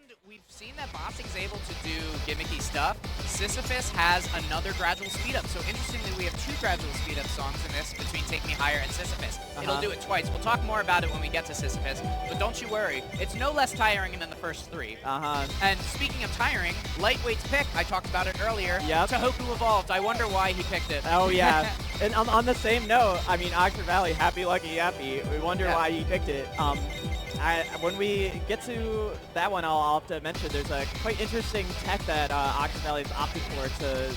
And we've seen that Bostic's able to do gimmicky stuff. SISYPHUS has another gradual speed up. So interestingly, we have 2 gradual speed up songs in this between Take Me Higher and SISYPHUS. It'll do it twice. We'll talk more about it when we get to SISYPHUS, but don't you worry. It's no less tiring than the first 3. And speaking of tiring, LIGHTW8's pick, I talked about it earlier, Tohoku Evolved. I wonder why he picked it. Oh, yeah. And on the same note, I mean, Oxfordvalley, happy, lucky, yappy. We wonder why he picked it. When we get to that one, I'll have to mention there's a quite interesting tech that Oxfordvalley is opted for to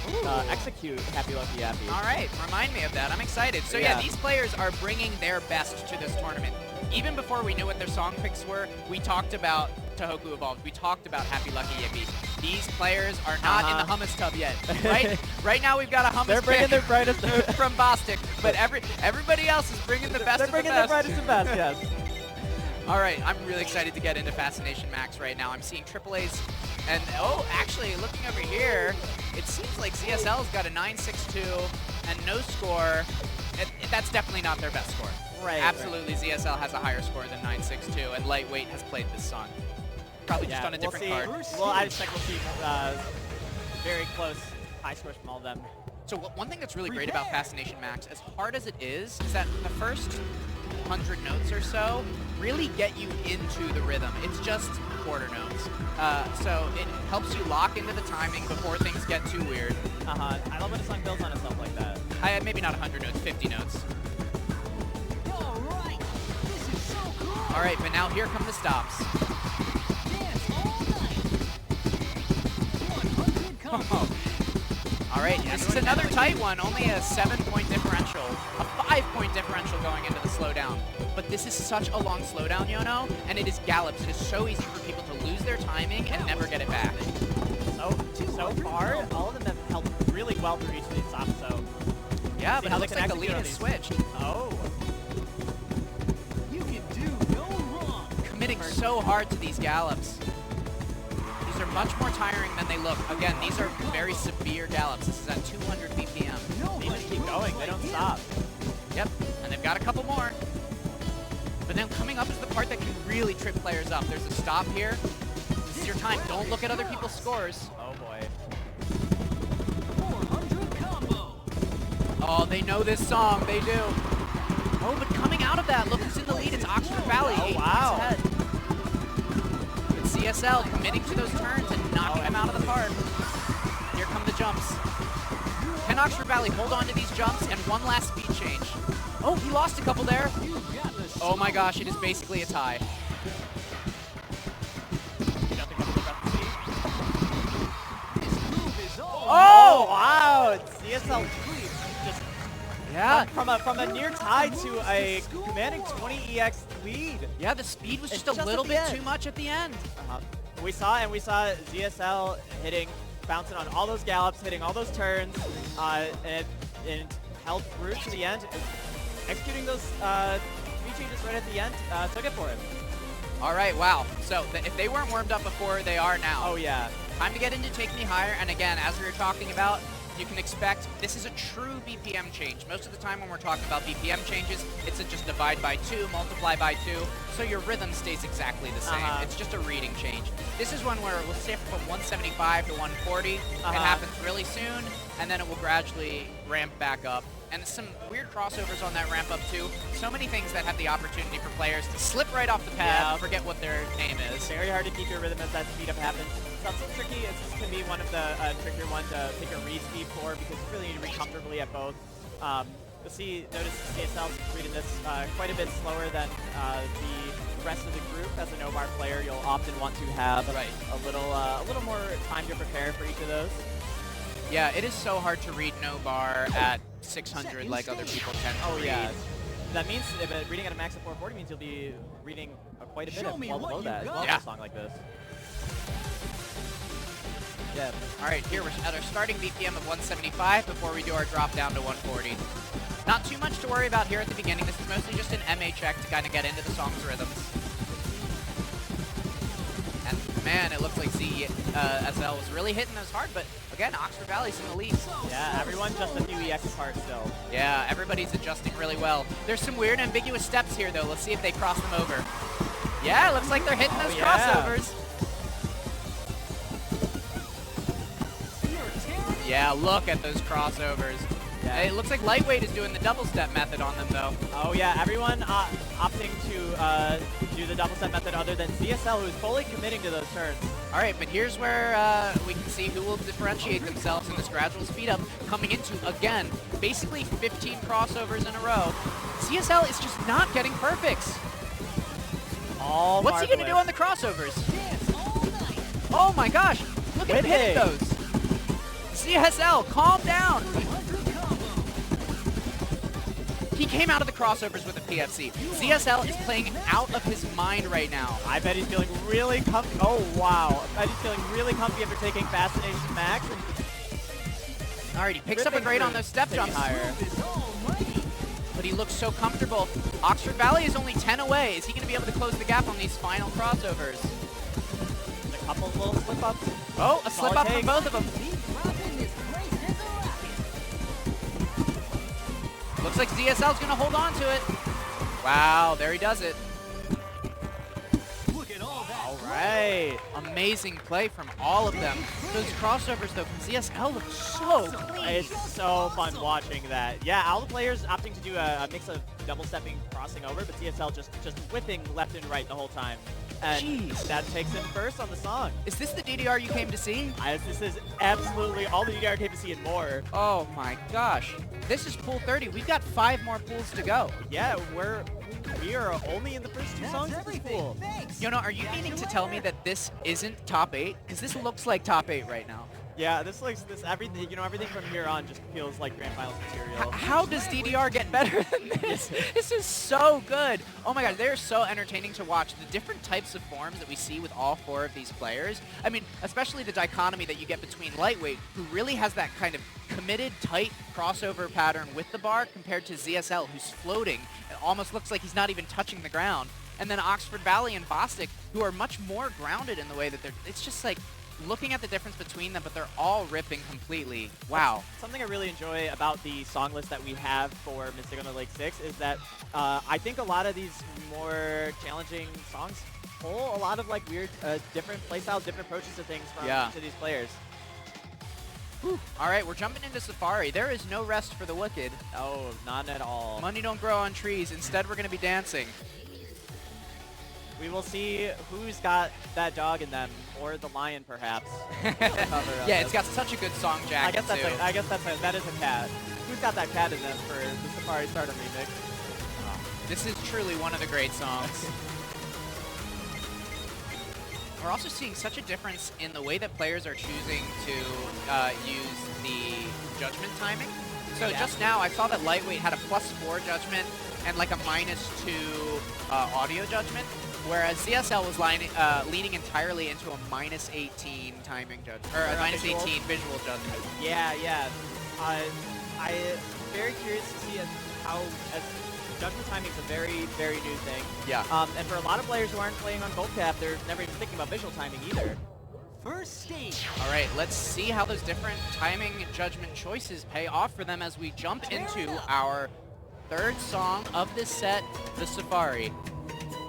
execute Happy Lucky Yappy. All right, remind me of that. I'm excited. So yeah, these players are bringing their best to this tournament. Even before we knew what their song picks were, we talked about Tohoku Evolved. We talked about Happy Lucky Yippy. These players are not in the hummus tub yet. Right now we've got a hummus They're bringing their brightest from Bostic, but everybody else is bringing the best. They're bringing their brightest and best, yes. All right, I'm really excited to get into Fascination MAXX right now. I'm seeing AAAs, and actually, looking over here, it seems like ZSL's got a 9.62 and no score. That's definitely not their best score. Right. Absolutely, ZSL has a higher score than 9.62, and LIGHTW8 has played this song. Probably just on a different card. Well, I expect we'll see very close high scores from all of them. So one thing that's really great about Fascination MAXX, as hard as it is that the first 100 notes or so really get you into the rhythm. It's just quarter notes. So it helps you lock into the timing before things get too weird. I love when a song builds on itself like that. Maybe not 100 notes, 50 notes. All right, but now here come the stops. All right, this is another tight one, only a 7-point differential, a 5-point differential going into the slowdown. But this is such a long slowdown, Yono, and it is gallops. It is so easy for people to lose their timing and never get it back. So far, all of them have held really well through each of these stops, so... Yeah, but it looks like the lead has switched. Oh. You can do no wrong. Committing so hard to these gallops. These are much more tiring than they look. Again, these are very severe gallops. This is at 200 BPM. They just keep going. They don't stop. Yep, and they've got a couple more. But then coming up is the part that can really trip players up. There's a stop here. This is your time. Don't look at other people's scores. Oh, boy. 400 combo. Oh, they know this song. They do. Oh, but coming out of that, look who's in the lead. It's Oxfordvalley. Oh, wow. Ahead. It's CSL committing to those turns and knocking them out of the park. Here come the jumps. Can Oxfordvalley hold on to these jumps and one last speed change? Oh, he lost a couple there. Oh my gosh, it is basically a tie. Oh, wow! CSL just from a near tie to a commanding 20 EX lead. Yeah, the speed was just a little bit too much at the end. We saw ZSL bouncing on all those gallops, hitting all those turns, and held through to the end, executing those speed changes right at the end. So good for him. All right, wow. So if they weren't warmed up before, they are now. Oh yeah. Time to get into Take Me Higher, and again, as we were talking about, you can expect this is a true BPM change. Most of the time when we're talking about BPM changes, it's a just divide by 2, multiply by 2, so your rhythm stays exactly the same. It's just a reading change. This is one where we'll say from 175 to 140. It happens really soon, and then it will gradually ramp back up. And some weird crossovers on that ramp up too. So many things that have the opportunity for players to slip right off the pad, forget what their name is. It's very hard to keep your rhythm as that speed up happens. Something tricky. This can be one of the trickier ones to pick a read speed for because you really need to read comfortably at both. You'll notice CSL is reading this quite a bit slower than the rest of the group. As a no-bar player, you'll often want to have a little more time to prepare for each of those. Yeah, it is so hard to read no bar at 600 like other people tend to read. Yeah. That means reading at a max of 440 means you'll be reading quite a bit well below that as well in a song like this. Yeah. All right, here we're at our starting BPM of 175 before we do our drop down to 140. Not too much to worry about here at the beginning. This is mostly just an MA check to kind of get into the song's rhythms. And man, it looks like ZSL was really hitting those hard, but again, Oxfordvalley's in the lead. Yeah, everyone just a few EX apart still. Yeah, everybody's adjusting really well. There's some weird ambiguous steps here though. Let's see if they cross them over. Yeah, it looks like they're hitting those crossovers. Yeah, look at those crossovers. Yeah. It looks like Lightweight is doing the double step method on them though. Oh yeah, everyone opting to do the double step method other than ZSL, who's fully committing to those turns. All right, but here's where we can see who will differentiate themselves in this gradual speed up, coming into, again, basically 15 crossovers in a row. ZSL is just not getting perfects. What's he going to do on the crossovers? Dance all night. Oh my gosh, look at him hitting Whipping. those. ZSL, calm down. 300 combo. He came out of the crossovers with a PFC. ZSL is playing out of his mind right now. I bet he's feeling really comfy. Oh wow, I bet he's feeling really comfy after taking Fascination MAXX. All right, he picks up a grade on those step jumps. Higher. Is almighty. But he looks so comfortable. Oxfordvalley is only 10 away. Is he going to be able to close the gap on these final crossovers? A couple little slip ups. Oh, a That's slip all up it from takes. both of them. Deep dropping is placed as a rocket. Looks like ZSL's going to hold on to it. Wow, there he does it. Look at all that. All right. Amazing play from all of them. Those crossovers, though, from ZSL look so clean. It's so fun watching that. Yeah, all the players opting to do a mix of double stepping, crossing over, but CSL just whipping left and right the whole time. And Jeez. that takes him first on the song. Is this the DDR you came to see? This is absolutely all the DDR came to see and more. Oh my gosh. This is pool 30. We've got 5 more pools to go. Yeah, we are only in the first 2 That's songs of this everything. pool. Thanks. Yono, are you meaning to tell me that this isn't top 8? Because this looks like top 8 right now. Yeah, everything, everything from here on just feels like grand finals material. How does DDR get better than this? This is so good. Oh my god, they're so entertaining to watch. The different types of forms that we see with all 4 of these players. I mean, especially the dichotomy that you get between Lightweight, who really has that kind of committed, tight crossover pattern with the bar, compared to ZSL, who's floating. It almost looks like he's not even touching the ground. And then Oxfordvalley and Bostic, who are much more grounded in the way that it's just like, looking at the difference between them, but they're all ripping completely. Wow. Something I really enjoy about the song list that we have for Mystic on the Lake 6 is that I think a lot of these more challenging songs pull a lot of like weird, different playstyles, different approaches to things from each of these players. Whew. All right, we're jumping into Safari. There is no rest for the wicked. Oh, none at all. Money don't grow on trees. Instead, we're going to be dancing. We will see who's got that dog in them, or the lion, perhaps. Yeah, it's got such a good song jacket, that is a cat. Who's got that cat in them for the Safari Stardom remix? This is truly one of the great songs. We're also seeing such a difference in the way that players are choosing to use the judgment timing. So just now, I saw that Lightweight had a +4 judgment and like a -2 audio judgment, whereas ZSL was leaning entirely into a -18 timing judgment, or a -18 visual judgment. Yeah. I'm very curious to see how judgment timing is a very, very new thing. Yeah. And for a lot of players who aren't playing on Gold Cap, they're never even thinking about visual timing either. First stage. All right, let's see how those different timing judgment choices pay off for them as we jump into our 3rd song of this set, the Safari.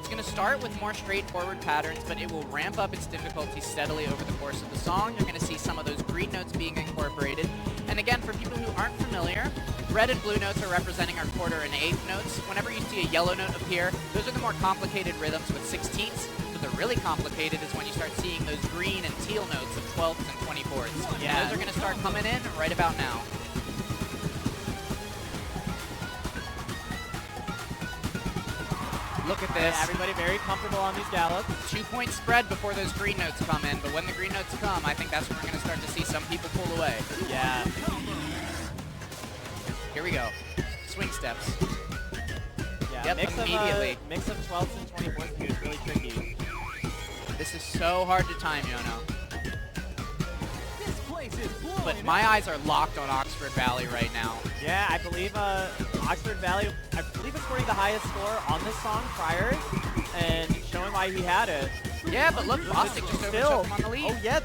It's going to start with more straightforward patterns, but it will ramp up its difficulty steadily over the course of the song. You're going to see some of those green notes being incorporated. And again, for people who aren't familiar, red and blue notes are representing our 1/4 and 1/8 notes. Whenever you see a yellow note appear, those are the more complicated rhythms with 16ths. But the really complicated is when you start seeing those green and teal notes of 12ths and 24ths. Yeah. And those are going to start coming in right about now. Look at this. Everybody very comfortable on these gallops. 2-point spread before those green notes come in, but when the green notes come, I think that's when we're going to start to see some people pull away. Yeah. Here we go. Swing steps. Yeah. Yep, immediately. Mix of 12ths and 24ths is really tricky. This is so hard to time, Yono. This place is blowing But my up. eyes are locked on Oxfordvalley right now. Yeah, I believe Oxfordvalley, is scoring the highest score on this song prior, and showing why he had it. Yeah, but look, Bostic just overtook him on the lead. Oh yeah,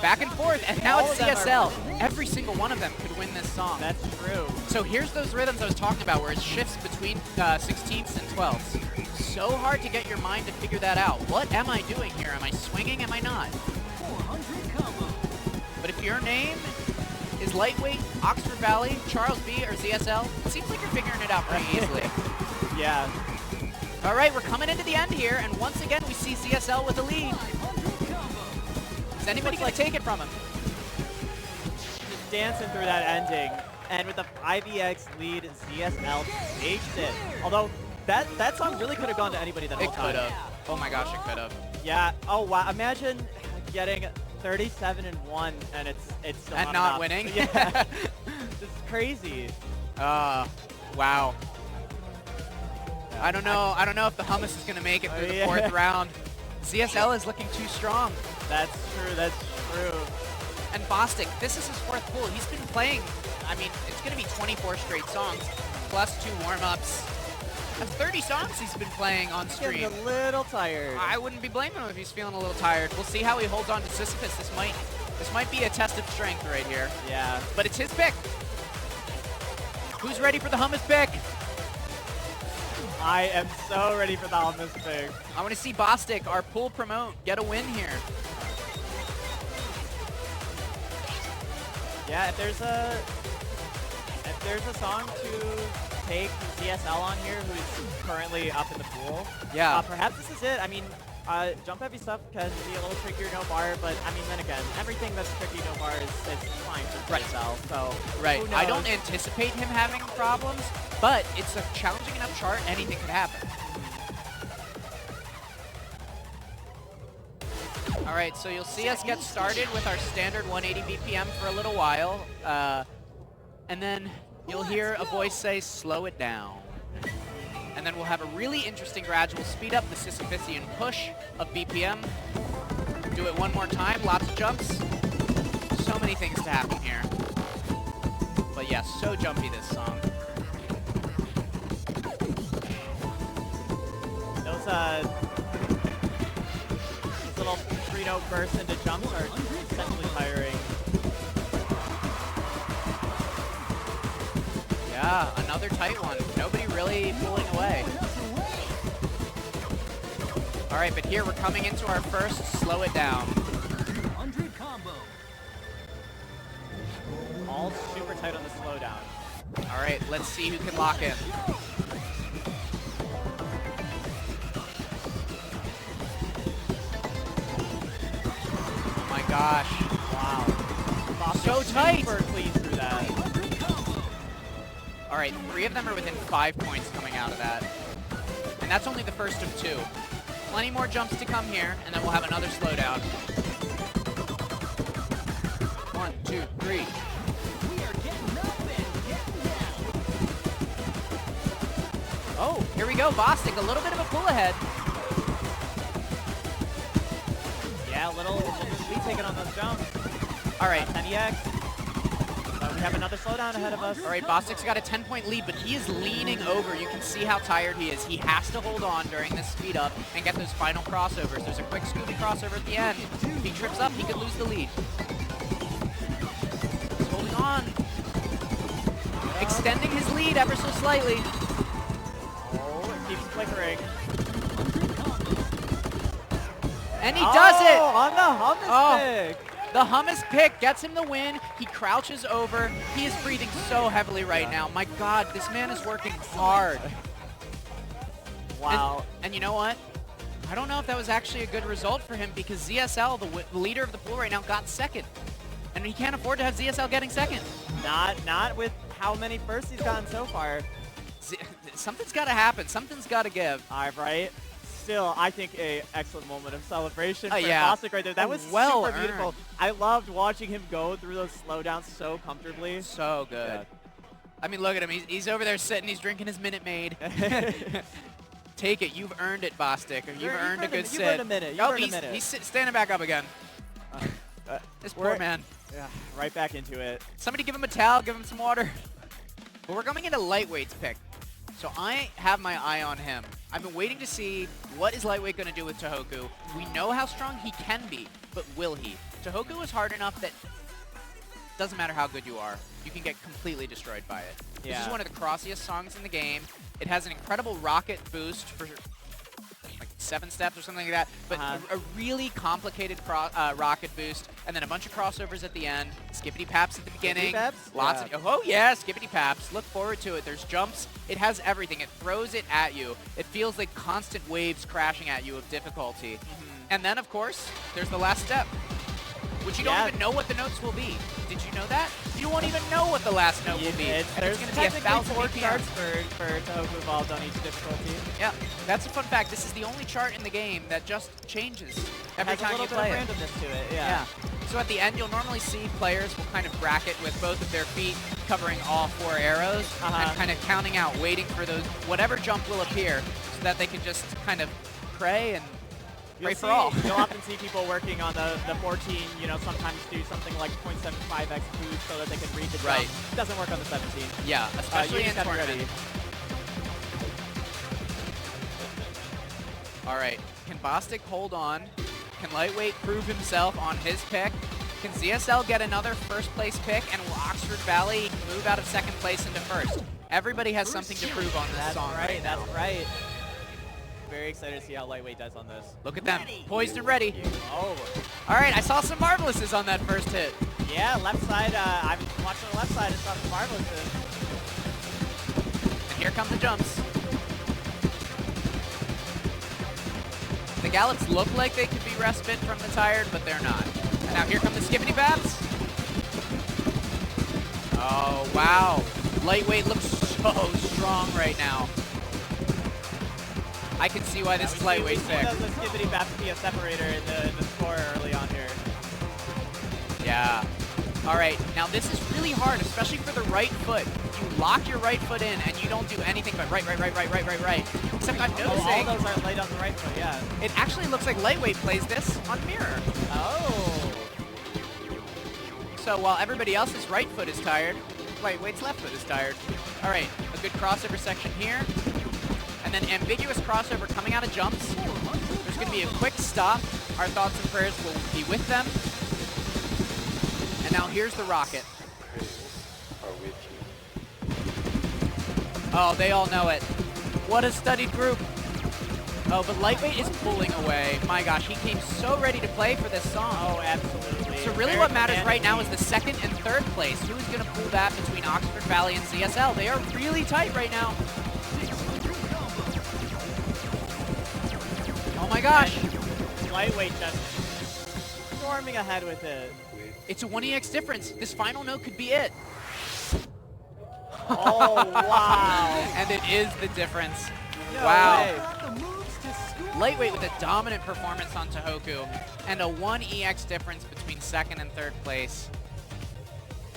Back and forth, and now all it's of them CSL. Every single one of them could win this song. That's true. So here's those rhythms I was talking about where it shifts between 16ths and 12ths. So hard to get your mind to figure that out. What am I doing here? Am I swinging? Am I not? 400 combo. But if your name Is Lightweight, Oxfordvalley, Charles B, or ZSL? It seems like you're figuring it out pretty easily. Yeah. All right, we're coming into the end here, and once again, we see ZSL with a lead. Is anybody going to take it from him? Just dancing through that ending. And with the 5EX lead, ZSL takes it. Although, that song really could have gone to anybody that whole time. It could have. Oh my gosh, it could have. Yeah. Oh, wow. Imagine getting 37-1 and it's still And not enough. winning. Yeah. It's crazy. Wow. I don't know if the hummus is going to make it through the 4th round. ZSL is looking too strong. That's true. And Bostic, this is his 4th pool. He's been playing, I mean, it's going to be 24 straight songs, plus 2 warm-ups. That's 30 songs he's been playing on stream. Getting a little tired. I wouldn't be blaming him if he's feeling a little tired. We'll see how he holds on to SISYPHUS. This might be a test of strength right here. Yeah. But it's his pick. Who's ready for the hummus pick? I am so ready for the hummus pick. I want to see Bostic, our pool promote, get a win here. Yeah, if there's a song to take ZSL on here who's currently up in the pool, Yeah. perhaps this is it. I mean, jump heavy stuff can be a little trickier, no bar, but I mean, then again, everything that's tricky, no bar is fine for ZSL. So Right. who I knows? don't anticipate him having problems, but it's a challenging enough chart, anything could happen. All right, so you'll see us get started with our standard 180 BPM for a little while, and then you'll hear a voice say, slow it down. And then we'll have a really interesting gradual speed up, the Sisyphusian push of BPM. Do it one more time, lots of jumps. So many things to happen here. But yeah, so jumpy this song. Those little 3-note bursts into jumps are essentially tiring. Yeah, another tight one. Nobody really pulling away. All right, but here we're coming into our first slow it down. 100 combo. All super tight on the slowdown. All right, let's see who can lock in. Oh my gosh. Wow. So tight. Super clean through that. All right, 3 of them are within 5 points coming out of that. And that's only the first of 2. Plenty more jumps to come here, and then we'll have another slowdown. 1, 2, 3. We are getting up and getting down. Oh, here we go, Bostic, a little bit of a pull ahead. Yeah, a little lead taken on those jumps. All right, 10EX. We have another slowdown ahead of us. all right, Bostic's got a 10-point lead, but he is leaning over. You can see how tired he is. He has to hold on during this speed up and get those final crossovers. There's a quick Scooby crossover at the end. If he trips up, he could lose the lead. He's holding on. Extending his lead ever so slightly. Oh, it keeps flickering. And he does it! On the hummus pick. The hummus pick gets him the win. He crouches over. He is breathing so heavily right now. My God, this man is working hard. Wow. And you know what? I don't know if that was actually a good result for him because ZSL, the leader of the pool right now, got second. And he can't afford to have ZSL getting second. Not with how many firsts he's gotten so far. Something's got to happen. Something's got to give. All right. Still, I think a excellent moment of celebration for yeah. Bostic right there. That was Well super beautiful. earned. I loved watching him go through those slowdowns so comfortably. So good. Yeah. I mean, look at him. He's over there sitting. He's drinking his Minute Maid. Take it. You've earned it, Bostic. You've earned a good sit. You've earned a minute. You've earned a minute. He's standing back up again. This poor man. Yeah, right back into it. Somebody give him a towel. Give him some water. But we're coming into Lightweight's pick. So I have my eye on him. I've been waiting to see what is Lightweight going to do with Tohoku. We know how strong he can be, but will he? Tohoku is hard enough that doesn't matter how good you are, you can get completely destroyed by it. Yeah. This is one of the crossiest songs in the game. It has an incredible rocket boost for like 7 steps or something like that. But a really complicated rocket boost, and then a bunch of crossovers at the end. Skippity paps at the beginning. Lots of skippity paps. Look forward to it. There's jumps. It has everything. It throws it at you. It feels like constant waves crashing at you of difficulty. And then, of course, there's the last step, which you don't even know what the notes will be. Did you know that? You won't even know what the last note will be. There's going to be 1,000 4 BPM. charts for Tohoku EVOLVED on each difficulty. Yeah, that's a fun fact. This is the only chart in the game that just changes every time you play it. Has a little bit of randomness to it, yeah. So at the end, you'll normally see players will kind of bracket with both of their feet covering all 4 arrows and kind of counting out, waiting for those whatever jump will appear so that they can just kind of pray and pray for all. You'll often see people working on the 14, you know, sometimes do something like 0.75x boost so that they can read the jump. Right. It doesn't work on the 17. Yeah, especially in tournament. All right, can Bostic hold on? Can Lightweight prove himself on his pick? Can ZSL get another first place pick, and will Oxfordvalley move out of second place into first? Everybody has something to prove on this song right now. That's right. Very excited to see how Lightweight does on this. Look at them, poised and ready. Oh. All right, I saw some marvelouses on that first hit. Yeah, left side, I'm watching the left side, I saw some marvelouses. And here come the jumps. The gallops look like they could be respite from the tired, but they're not. And now here come the skippity babs. Oh, wow. Lightweight looks so strong right now. I can see why this is Lightweight's pick. We see the skippity bap to be a separator in the score early on here. Yeah. All right, now this is really hard, especially for the right foot. You lock your right foot in and you don't do anything but right. Except I'm noticing... all those are laid on the right foot, yeah. It actually looks like Lightweight plays this on mirror. Oh. So while everybody else's right foot is tired, Lightweight's left foot is tired. All right, a good crossover section here. And then ambiguous crossover coming out of jumps. There's going to be a quick stop. Our thoughts and prayers will be with them. And now here's the rocket. Oh, they all know it. What a studied group. Oh, but Lightweight is pulling away. My gosh, he came so ready to play for this song. Oh, absolutely. So really what matters right now is the second and third place. Who's going to pull that between Oxfordvalley and ZSL? They are really tight right now. Oh my gosh. Lightweight just storming ahead with it. It's a 1EX difference. This final note could be it. Oh, wow. And it is the difference. No wow. way. Lightweight with a dominant performance on Tohoku and a 1EX difference between second and third place.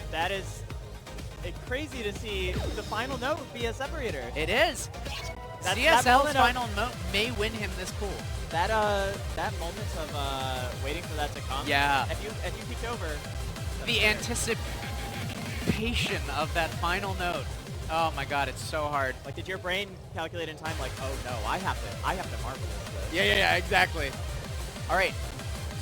That is crazy to see. The final note would be a separator. It is. That ZSL's final note may win him this pool. That moment of waiting for that to come. Yeah. If you peeked over. The anticipation of that final note. Oh my god, it's so hard. Like, did your brain calculate in time? Like, oh no, I have to marvel this. Yeah, exactly. All right.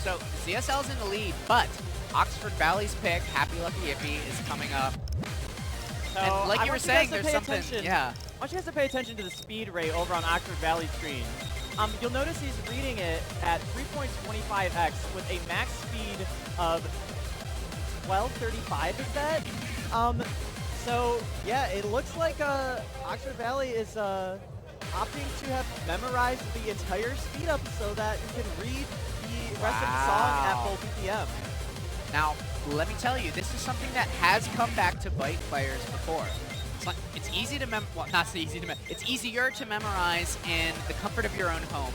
So ZSL's in the lead, but Oxfordvalley's pick, Happy Lucky YEAPPY, is coming up. So and like you were saying, there's something. Yeah. I want you guys to pay attention to the speed rate over on Oxfordvalley's screen. You'll notice he's reading it at 3.25x with a max speed of 1235, is that? So, yeah, it looks like Oxfordvalley is opting to have memorized the entire speed up so that you can read the rest of the song at full BPM. Now, let me tell you, this is something that has come back to bite players before. It's easy to well, not so easy to it's easier to memorize in the comfort of your own home,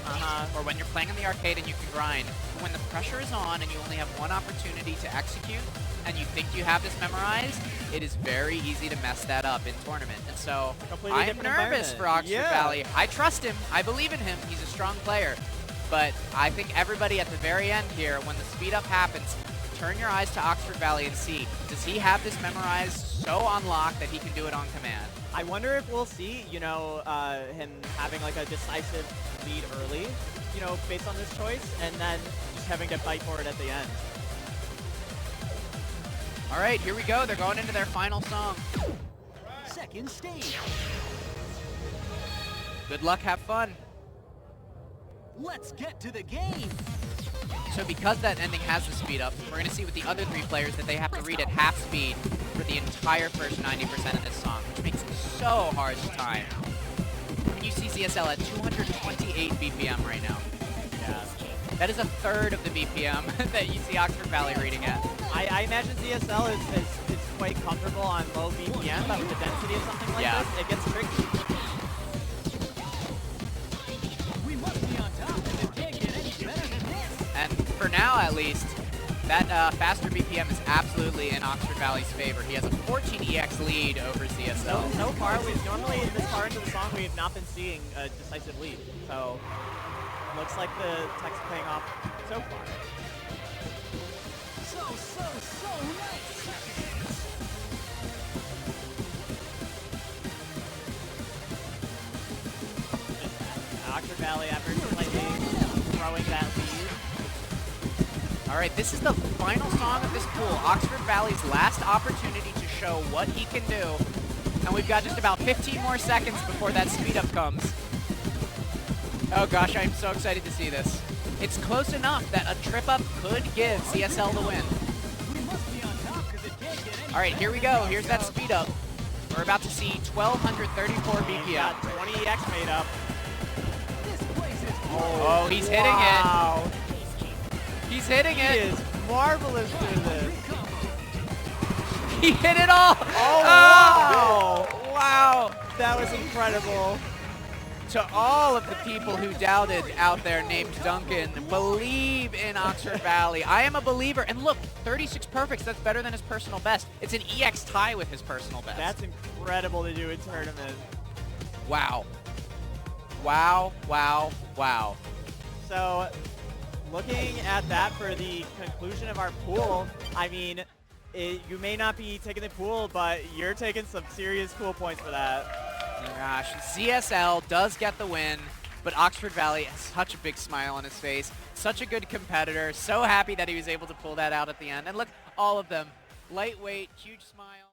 or when you're playing in the arcade and you can grind. But when the pressure is on and you only have one opportunity to execute, and you think you have this memorized, it is very easy to mess that up in tournament. And so I'm nervous for Oxfordvalley. I trust him. I believe in him. He's a strong player. But I think everybody at the very end here, when the speed up happens, turn your eyes to Oxfordvalley and see, does he have this memorized so on lock that he can do it on command? I wonder if we'll see, you know, him having like a decisive lead early, you know, based on this choice, and then just having to fight for it at the end. All right, here we go. They're going into their final song. Second stage. Good luck, have fun. Let's get to the game. So because that ending has the speed up, we're going to see with the other 3 players that they have to read at half speed for the entire first 90% of this song, which makes it so hard to time. When you see ZSL at 228 BPM right now. Yeah. That is a third of the BPM that you see Oxfordvalley reading at. I imagine ZSL is quite comfortable on low BPM, but with the density of something like this, it gets tricky. We must be on top, and it can't get any better than this. And for now, at least, that faster BPM is absolutely in Oxfordvalley's favor. He has a 14 EX lead over ZSL. So far, normally this far into the song, we have not been seeing a decisive lead. So looks like the tech's paying off so far. So nice. Oxfordvalley after slightly throwing that lead. All right, this is the final song of this pool. Oxfordvalley's last opportunity to show what he can do. And we've got just about 15 more seconds before that speed up comes. Oh gosh, I'm so excited to see this. It's close enough that a trip up could give CSL the win. We must be on top because it can't get any. All right, here we go. Here's that speed up. We're about to see 1,234 BPM. Got 20 EX made up. This place is Oh, he's hitting it. He's hitting He it. is marvelous through this. He hit it all. Oh, wow. Wow. That was incredible. To all of the people who doubted out there named Duncan, believe in Oxfordvalley. I am a believer. And look, 36 perfects, that's better than his personal best. It's an EX tie with his personal best. That's incredible to do in tournament. Wow. Wow, wow, wow. So, looking at that for the conclusion of our pool, I mean, you may not be taking the pool, but you're taking some serious cool points for that. Oh gosh, ZSL does get the win, but Oxfordvalley has such a big smile on his face. Such a good competitor. So happy that he was able to pull that out at the end. And look, all of them. Lightweight, huge smile.